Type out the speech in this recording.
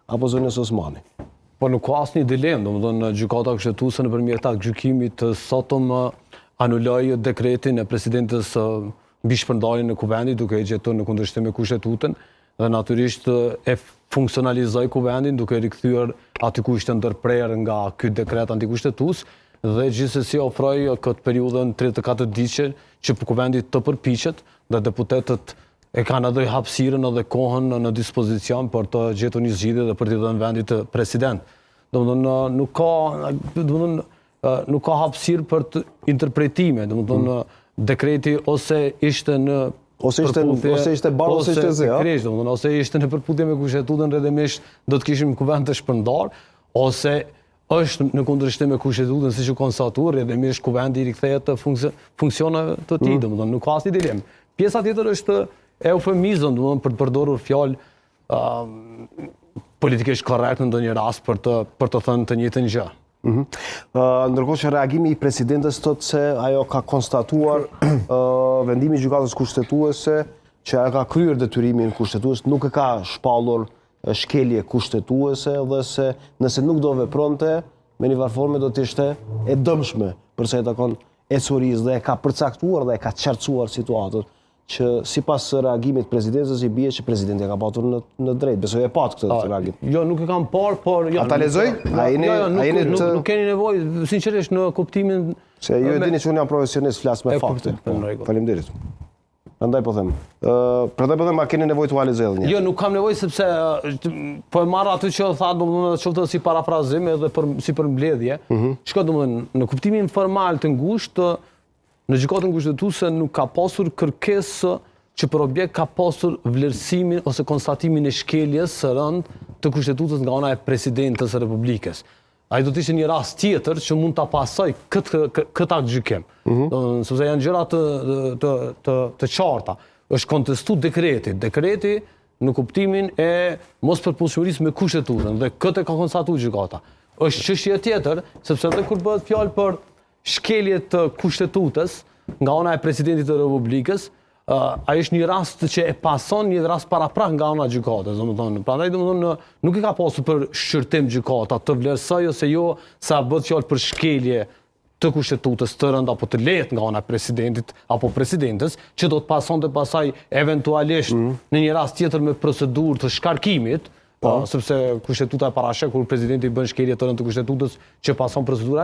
apo zonës Osmani. Po nuk ka asnjë dilemë, domethënë gjykata kushtetuese nëpërmjet atë gjykimit të sotëm anuloi dekretin e presidentës mbi shpërndarjen e kuvendit duke e gjetur në kundërshtim me kushtetutën dhe natyrisht e funksionalizoi kuvendin duke rikthyer aty ku ishte ndërprerë nga ky dekret antikushtetues dhe gjithsesi ofroi këtë periudhën 34 ditësh që kuvendi të përpiqet dhe deputetët e kanë edhe hapësirën edhe kohën në dispozicion për të gjetur një zgjidhje dhe për t'i dhënë vendit president. Domethënë nuk ka hapësirë për të interpretime, domethënë dekreti ose ishte në ose ishte bar ose ishte zë, ose ishte në përputhje me kushtetutën, rrjedhimisht do të kishim kuvend të shpërndar, ose është në kundërshtim me kushtetutën siç u konstatuar, rrjedhimisht kuvendi i rikthehet të funksioneve të tij, domethënë nuk ka asnjë dilemë. Pjesa tjetër është eufemizëm, domethënë për të përdorur fjalë politikisht korrekt në ndonjë rast për të thënë të njëjtën gjë. Ndërkohë që reagimi i presidentës thotë se ajo ka konstatuar vendimi i gjykatës kushtetuese që ajo ka kryer detyrimin kushtetues, nuk e ka shpallur shkelje kushtetuese dhe se nëse nuk do vepronte me një forme do të ishte e dëmshme për sa i takon ecurisë dhe e ka përcaktuar dhe e ka qartësuar situatën që sipas reagimit të presidentës i bie që presidenti ka patur në drejt. Besoj e pat këtë reagim. Jo, nuk e kam parë, por A ta lexoj? Nuk keni nevojë, sinqerisht në kuptimin se ju e dini që unë jam profesionist, flas me fakte. Faleminderit. Prandaj po them. Prandaj po them, a keni nevojë t'u lexoj edhe një? Jo, nuk kam nevojë sepse po e marr atë që tha, domethënë qoftë si parafrazim edhe si për mbledhje. Shko domethënë në kuptimin formal të ngushtë në gjykatën kushtetuese nuk ka pasur kërkesë që për objekt ka pasur vlerësimin ose konstatimin e shkeljes së rënd të kushtetutës nga ana e presidentës së Republikës. Ai do të ishte një rast tjetër që mund ta pasoj këtë gjykim. Sepse janë gjëra të qarta. Është kontestuar dekreti në kuptimin e mospërputhshmërisë me kushtetuesën dhe këtë ka konstatuar gjykata. Është çështje tjetër, sepse edhe kur bëhet fjalë për shkelje të kushtetues nga ana e presidentit të Republikës, ai është një rast që e pason një rast paraprak nga ana e gjykatës, domethënë. Prandaj domethënë nuk i ka pasur për shqyrtim gjykata të vlerësoj ose jo sa bëhet fjalë për shkelje të kushtetues të rënd apo të lehtë nga ana e presidentit apo presidentës, që do të pasonte pasaj eventualisht në një rast tjetër me procedurë të shkarkimit, sepse kushtetuta e parashek kur presidenti bën shkelje të rënd të kushtetues që pason procedura